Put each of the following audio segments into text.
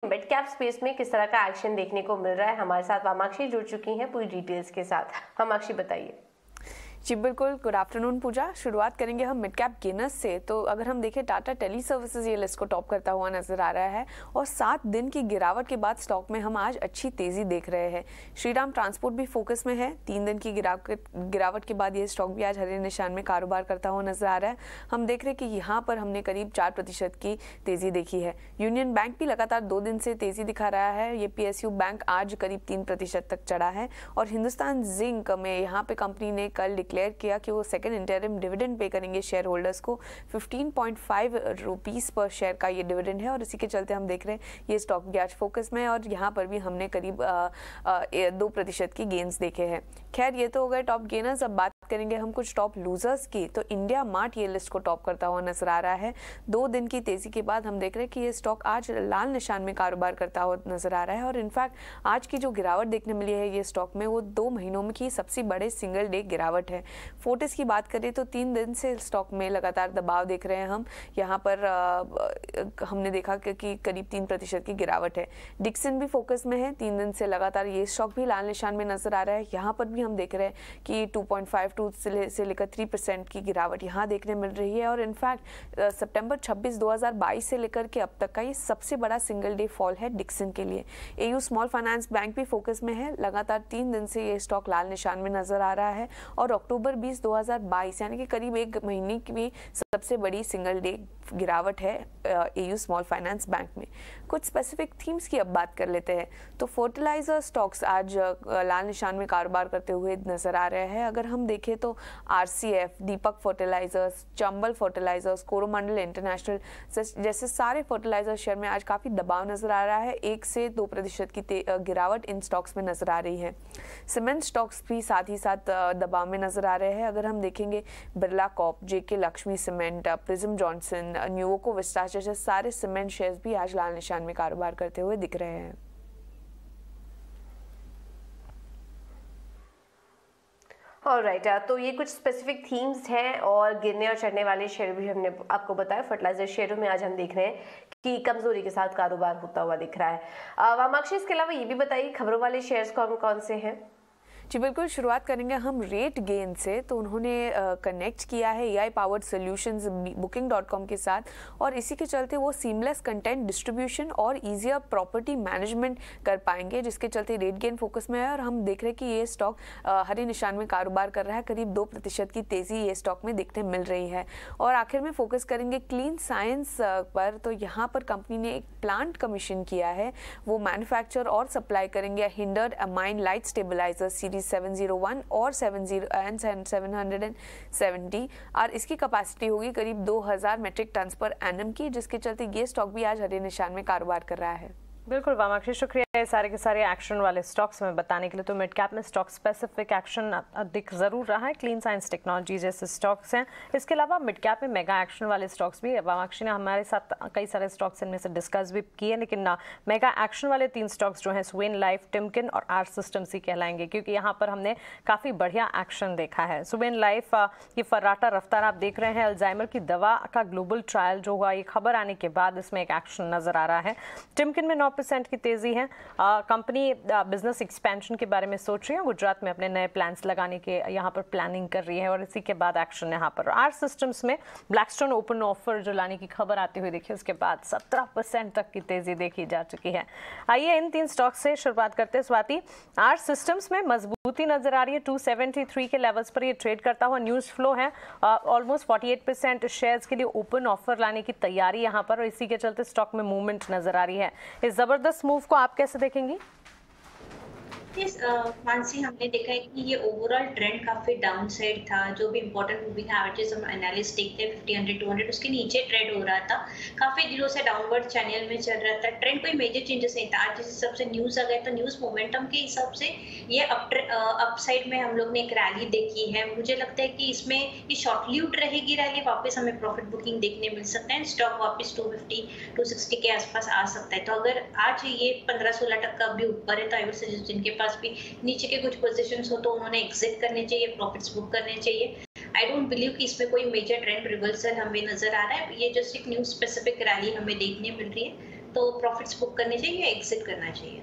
Mid cap space में किस तरह का एक्शन देखने को मिल रहा है। हमारे साथ वामाक्षी जुड़ चुकी हैं पूरी डिटेल्स के साथ। वामाक्षी बताइए। जी बिल्कुल, गुड आफ्टरनून पूजा। शुरुआत करेंगे हम मिड कैप गेनर्स से। तो अगर हम देखें, टाटा टेली सर्विसेज ये लिस्ट को टॉप करता हुआ नजर आ रहा है और 7 दिन की गिरावट के बाद स्टॉक में हम आज अच्छी तेजी देख रहे हैं। श्रीराम ट्रांसपोर्ट भी फोकस में है। 3 दिन की गिरावट के बाद ये स्टॉक भी आज हरे निशान में कारोबार करता हुआ नजर आ रहा है। हम देख रहे हैं कि यहाँ पर हमने करीब 4% की तेजी देखी है। यूनियन बैंक भी लगातार 2 दिन से तेजी दिखा रहा है। ये PSU बैंक आज करीब 3% तक चढ़ा है। और हिंदुस्तान जिंक में यहाँ पे कंपनी ने कल डिक्लेयर किया कि वो सेकंड इंटरिम डिविडेंड पे करेंगे शेयर होल्डर्स को। 15.5 रुपीस पर शेयर का ये डिविडेंड है और इसी के चलते हम देख रहे हैं ये स्टॉक भी आज फोकस में है और यहाँ पर भी हमने करीब 2% की गेन्स देखे हैं। खैर, ये तो हो गए टॉप गेनर्स। अब बात करेंगे हम कुछ टॉप लूजर्स की। तो इंडिया मार्ट ये लिस्ट को टॉप करता हुआ नजर आ रहा है। 2 दिन की तेजी के बाद हम देख रहे हैं कि ये स्टॉक आज लाल निशान में कारोबार करता हुआ नजर आ रहा है और इनफैक्ट आज की जो गिरावट देखने मिली है ये स्टॉक में, वो 2 महीनों में की सबसे बड़े सिंगल डे गिरावट है। फोर्टिस की बात करें तो 3 दिन से स्टॉक में लगातार दबाव देख रहे हैं हम। यहाँ पर हमने देखा कि करीब 3% की गिरावट है। डिक्सन भी फोकस में है। 3 दिन से लगातार ये स्टॉक भी लाल निशान में नजर आ रहा है। यहाँ पर भी हम देख रहे हैं कि 2.52 से लेकर 3% की गिरावट यहाँ देखने मिल रही है और इनफैक्ट सितंबर 26, 2022 से लेकर के अब तक का ये सबसे बड़ा सिंगल डे फॉल है डिक्सन के लिए। AU स्मॉल फाइनेंस बैंक भी फोकस में है। लगातार 3 दिन से ये स्टॉक लाल निशान में नजर आ रहा है और अक्टूबर 20, 2022 यानी कि करीब 1 महीने की भी सबसे बड़ी सिंगल डे गिरावट है AU स्मॉल फाइनेंस बैंक में। कुछ स्पेसिफिक थीम्स की अब बात कर लेते हैं। तो फर्टिलाइजर स्टॉक्स आज लाल निशान में कारोबार करते हुए नजर आ रहे हैं। अगर हम देखें तो RCF, Deepak fertilisers, Chambal fertilisers, Coromandel international जैसे सारे फर्टिलाइजर शेयर में आज काफी दबाव नजर आ रहा है। 1 से 2% की गिरावट इन स्टॉक्स में नजर आ रही है। सीमेंट स्टॉक्स भी साथ ही साथ दबाव में नजर आ रहे हैं। अगर हम देखेंगे Birla Corp, JK Lakshmi cement, prism Johnson, Nuvoco Vistas जैसे सारे सीमेंट शेयर्स भी आज लाल निशान में कारोबार करते हुए दिख रहे हैं। ऑलराइट, तो ये कुछ स्पेसिफिक थीम्स हैं और गिरने और चढ़ने वाले शेयर भी हमने आपको बताया। फर्टिलाइजर शेयरों में आज हम देख रहे हैं कि कमजोरी के साथ कारोबार होता हुआ दिख रहा है। वामाक्षी, इसके अलावा ये भी बताइए खबरों वाले शेयर्स कौन कौन से हैं। जी बिल्कुल, शुरुआत करेंगे हम रेट गेन से। तो उन्होंने कनेक्ट किया है AI पावर्ड सॉल्यूशंस Booking.com के साथ और इसी के चलते वो सीमलेस कंटेंट डिस्ट्रीब्यूशन और ईजियर प्रॉपर्टी मैनेजमेंट कर पाएंगे, जिसके चलते रेट गेन फोकस में है और हम देख रहे हैं कि ये स्टॉक हरे निशान में कारोबार कर रहा है। करीब 2% की तेजी ये स्टॉक में देखने मिल रही है। और आखिर में फोकस करेंगे क्लीन साइंस पर। तो यहाँ पर कंपनी ने एक प्लांट कमीशन किया है। वो मैन्युफैक्चर और सप्लाई करेंगे hindered amine light stabiliser series 701 और 770 और इसकी कैपेसिटी होगी करीब 2000 मेट्रिक टन पर एनम की, जिसके चलते ये स्टॉक भी आज हरे निशान में कारोबार कर रहा है। बिल्कुल वामाक्षी, शुक्रिया ये सारे के सारे एक्शन वाले स्टॉक्स में बताने के लिए। तो मिड कैप में स्टॉक स्पेसिफिक एक्शन दिख जरूर रहा है। क्लीन साइंस टेक्नोलॉजी जैसे स्टॉक्स हैं। इसके अलावा मिड कैप में मेगा एक्शन वाले स्टॉक्स भी, वामाक्षी ने हमारे साथ कई सारे स्टॉक्स इनमें से डिस्कस भी किए, लेकिन मेगा एक्शन वाले 3 स्टॉक्स जो हैं सुवेन लाइफ, टिमकिन और आर सिस्टम्स ही कहलाएंगे, क्योंकि यहाँ पर हमने काफ़ी बढ़िया एक्शन देखा है। सुवेन लाइफ ये फर्राटा रफ्तार आप देख रहे हैं। अल्जाइमर की दवा का ग्लोबल ट्रायल जो हुआ, ये खबर आने के बाद इसमें एक एक्शन नजर आ रहा है। टिमकिन में 9% की तेजी है। कंपनी बिजनेस एक्सपेंशन के बारे में सोच रही है। गुजरात में अपने नए प्लान्स लगाने के यहाँ पर प्लानिंग कर रही है और इसी के बाद एक्शन यहाँ पर। आर सिस्टम्स में ब्लैकस्टोन ओपन ऑफर जो लाने की खबर आती हुई देखिए, उसके बाद 17% तक की तेजी देखी जा चुकी है। आइए इन 3 स्टॉक से शुरुआत करते हैं। स्वाति, आर सिस्टम्स में मजबूती नजर आ रही है। 273 के लेवल्स पर ये ट्रेड करता हुआ न्यूज फ्लो है। ऑलमोस्ट 48% शेयर्स के लिए ओपन ऑफर लाने की तैयारी यहाँ पर और इसी के चलते स्टॉक में मूवमेंट नजर आ रही है। इस जबरदस्त मूव को आप कैसे देखेंगी? मानसी, हमने देखा है कि ये ओवरऑल ट्रेंड काफी डाउन साइड था। जो भी इंपॉर्टेंट मूविंग एवरेजेस हम एनालिस्ट देखते हैं 50, 100, 200 उसके नीचे ट्रेड हो रहा था। काफी दिनों से डाउनवर्ड चैनल में चल रहा था। ट्रेंड कोई मेजर चेंजेस नहीं था। आज जिस हिसाब से न्यूज आ गया तो न्यूज मोमेंटम के हिसाब से ये अपसाइड में हम लोग ने एक रैली देखी है। मुझे लगता है कि इसमें ये शॉर्ट लिव्ड रहेगी रैली, वापस हमें प्रॉफिट बुकिंग देखने मिल सकता है। स्टॉक वापस 250, 260 के आसपास आ सकता है। तो अगर आज ये 15-16% भी ऊपर है तो आई वुड सजेस्ट जिनके पास भी नीचे के कुछ पोजीशंस हो तो उन्होंने एग्जिट करने चाहिए, प्रॉफिट्स बुक करने चाहिए। आई डोंट बिलीव कि इसमें कोई मेजर ट्रेंड रिवर्सल हमें नजर आ रहा है। ये जस्ट एक न्यूज स्पेसिफिक रैली हमें देखने मिल रही है। तो प्रॉफिट्स बुक करने चाहिए या एग्जिट करना चाहिए?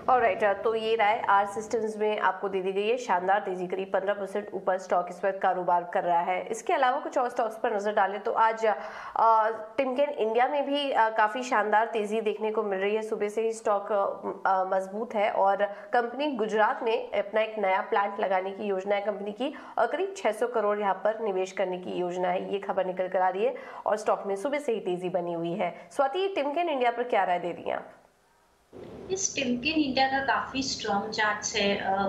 ऑलराइट, तो ये राय आर सिस्टम्स में आपको दे दी गई है। शानदार तेजी, करीब 15% ऊपर स्टॉक इस वक्त कारोबार कर रहा है। इसके अलावा कुछ और स्टॉक्स पर नजर डालें तो आज टिमकेन इंडिया में भी काफी शानदार तेजी देखने को मिल रही है। सुबह से ही स्टॉक मजबूत है और कंपनी गुजरात में अपना एक नया प्लांट लगाने की योजना है कंपनी की, और करीब 600 करोड़ यहाँ पर निवेश करने की योजना है। ये खबर निकल कर आ रही है और स्टॉक में सुबह से ही तेजी बनी हुई है। स्वाति, टिमकेन इंडिया पर क्या राय दे रही हैं आप? इस टिमकेन इंडिया का काफी स्ट्रॉन्ग चार्ट्स है।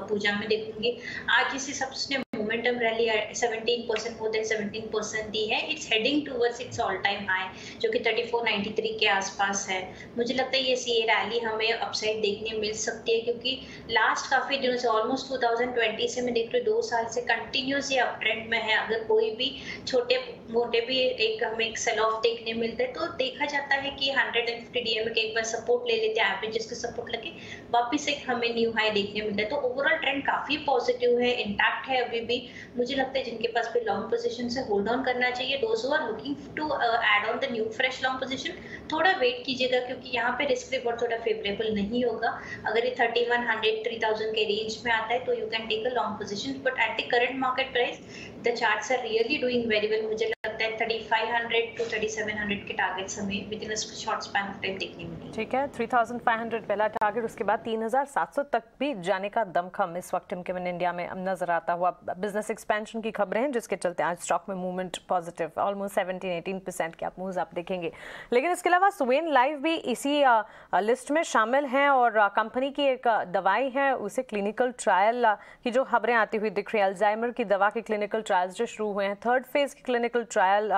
पूजा में देखूंगी आज इस हिसाब से मोमेंटम रैली 17% मोर देन 17% दी है। It's heading towards it's all time high जो कि 3493 के आसपास है। मुझे लगता है ये रैली हमें अपसाइड देखने मिल सकती है, क्योंकि लास्ट काफी दिनों से ऑलमोस्ट 2020 से मैं देख रही हूँ 2 साल से कंटिन्यूस ये अप ट्रेंड में है। अगर कोई भी छोटे मोटे भी हमें एक सेल ऑफ देखने मिलता है तो देखा जाता है कि 150 डीएमए के एक बार सपोर्ट ले लेते हैं, एवरेजेस के सपोर्ट लगे वापस एक हमें न्यू हाई देखने मिलता है। तो ओवरऑल ट्रेंड काफी पॉजिटिव है, इंटैक्ट है अभी भी। मुझे लगता है जिनके पास भी लॉन्ग पोजीशन से होल्ड ऑन करना चाहिए। Those who are looking to add on the new fresh long position थोड़ा वेट कीजिएगा, क्योंकि यहाँ पे रिस्क रिवॉर्ड थोड़ा फेवरेबल नहीं होगा। अगर ये 3100 3000 के रेंज में आता है तो you can take a long position, but at the current market price the charts are really doing very well. मुझे लगता है 3500 टू 3700 के टारगेट्स हमें within a short span of time देखने मिलेंगे। ठीक है, 3500 पहला टारगेट, उसके बाद 3700 तक भी जाने का दमखम इस वक्त टिमकेन इंडिया में नजर आता हुआ। बिजनेस एक्सपेंशन की खबरें हैं जिसके चलते आज स्टॉक में मूवमेंट पॉजिटिव, ऑलमोस्ट 17-18% के आप मूव्स आप देखेंगे। लेकिन इसके अलावा सुवेन लाइफ भी इसी लिस्ट में शामिल हैं और कंपनी की एक दवाई है, उसे क्लिनिकल ट्रायल की जो खबरें आती हुई दिख रही है। अल्जाइमर की दवा के क्लिनिकल ट्रायल्स जो शुरू हुए हैं, 3rd फेज की क्लिनिकल ट्रायल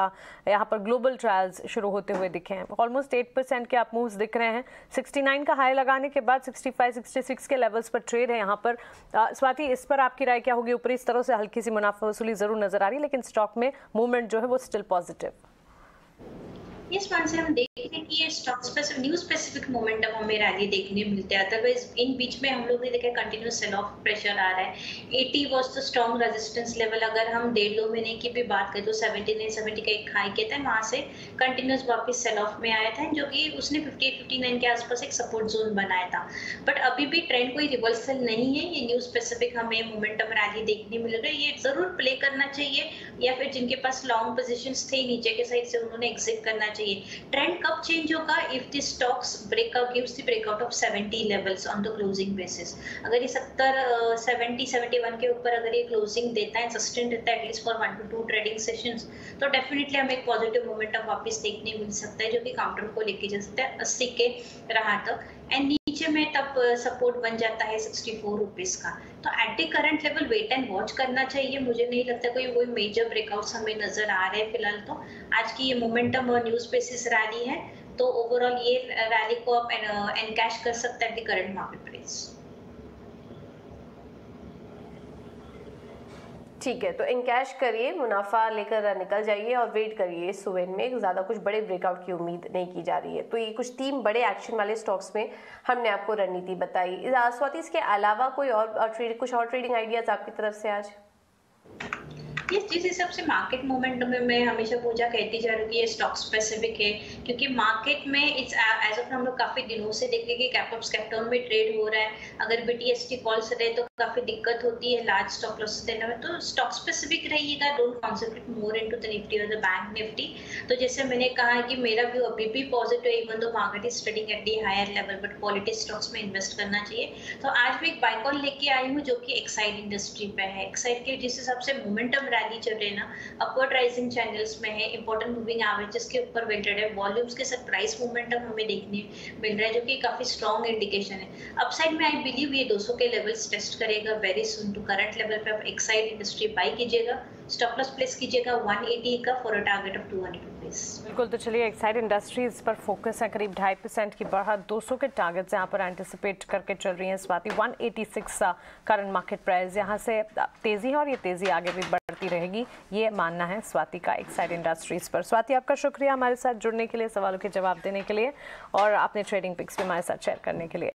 यहाँ पर ग्लोबल ट्रायल्स शुरू होते हुए दिखे हैं। ऑलमोस्ट 8% के आप मूव्स दिख रहे हैं। 69 का हाई लगाने के बाद 65-66 के लेवल्स पर ट्रेड है यहाँ पर। स्वाति, इस पर आपकी राय क्या होगी? ऊपरी स्तरों से हल्की सी मुनाफा वसूली जरूर नजर आ रही है, लेकिन स्टॉक में मूवमेंट जो है वो स्टिल पॉजिटिव। इस पॉइंट से हम देखते हैं कि ये stock specific new specific momentum हमें रैली देखने मिलते हैं। अदरवाइज इन बीच में हम लोग ने देखा कंटिन्यूस सेल ऑफ प्रेशर आ रहा है। 80 was the strong resistance level. अगर हम 1.5 महीने की भी बात करें तो 70 का एक हाई किया था, वहां से कंटिन्यूस वापस सेल ऑफ में आया था, जो कि उसने 58-59 के आसपास एक सपोर्ट जोन बनाया था। बट अभी भी ट्रेंड कोई रिवर्सल नहीं है। ये न्यू स्पेसिफिक हमें मोमेंटम रैली देखने मिल रही है। ये जरूर प्ले करना चाहिए, या फिर जिनके पास लॉन्ग पोजीशंस थे नीचे के साइड से उन्होंने एग्जिट करना चाहिए। ट्रेंड कब चेंज होगा? If the stocks breakout gives the breakout of 70 levels on the closing basis. अगर ये 70-71 के ऊपर अगर ये क्लोजिंग देता है, सस्टेन रहता है at least for 1 to 2 trading sessions, तो डेफिनेटली हमें एक पॉजिटिव मोमेंटम वापस देखने मिल सकता है, जो कि काउंटर को लेके जा सकता है 80 के राह तक। एंड नीचे में तब सपोर्ट बन जाता है 64 रुपीज का। तो at the current level wait and watch करना चाहिए। मुझे नहीं लगता कोई मेजर ब्रेकआउट्स हमें नजर आ रहे हैं फिलहाल। तो आज की ये मोमेंटम और न्यूज बेसिस रैली है, तो ओवरऑल ये रैली को आप एनकैश कर सकते हैं eight the current market price. ठीक है, तो इनकैश करिए, मुनाफा लेकर निकल जाइए और वेट करिए। सुवेन में ज़्यादा कुछ बड़े ब्रेकआउट की उम्मीद नहीं की जा रही है। तो ये कुछ 3 बड़े एक्शन वाले स्टॉक्स में हमने आपको रणनीति बताई। स्वाति, इसके अलावा कोई कुछ और ट्रेडिंग आइडियाज आपकी तरफ से आज? जिस हिसाब से मार्केट मोमेंटम में मैं हमेशा पूजा कहती जा रही हूँ कि ये स्टॉक स्पेसिफिक है, क्योंकि मार्केट में इट्स एज ऑफ हम लोग काफी दिनों से देख रहे कि कैप अप कैप डाउन में ट्रेड हो रहा है। अगर बीटीएसटी कॉल्स रहे तो काफी दिक्कत होती है लार्ज स्टॉप लॉसेस देने में। तो स्टॉक स्पेसिफिक रहिएगा, don't concentrate more into the Nifty और द बैंक निफ्टी। तो जैसे मैंने कहा कि मेरा व्यू अभी भी पॉजिटिव है, even though market is trading at the higher level, but quality stocks में इन्वेस्ट करना चाहिए। तो आज मैं एक बाय कॉल लेके आई हूँ जो कि एक्साइड इंडस्ट्री पे है। एक्साइड के जिस हिसाब से मोमेंटम रैली चल रही है ना, अपवर्ड राइजिंग चैनल्स में है, इंपॉर्टेंट मूविंग एवरेजेस के ऊपर वेटेड है, वॉल्यूम्स के साथ प्राइस मोमेंटम हमें देखने मिल रहा है, जो कि काफी स्ट्रॉन्ग इंडिकेशन है। अपसाइड में आई बिलीव ये 200 के लेवल्स टेस्ट करेगा very soon. To current level पे आप एक्साइड इंडस्ट्री बाय कीजिएगा, स्टॉप लॉस प्लेस कीजिएगा 180 का for a target of 200 rupees. बिल्कुल, तो चलिए एक्साइड इंडस्ट्रीज पर फोकस है। करीब 2.5% की बढ़त, 200 के टारगेट्स यहाँ पर एंटिसिपेट करके चल रही हैं। स्वाति, 186 करंट मार्केट प्राइस, यहाँ से तेजी है और ये तेजी आगे भी बढ़ती रहेगी, ये मानना है स्वाति का एक्साइड इंडस्ट्रीज पर। स्वाति, आपका शुक्रिया हमारे साथ जुड़ने के लिए, सवालों के जवाब देने के लिए और अपने ट्रेडिंग पिक्स भी हमारे साथ शेयर करने के लिए।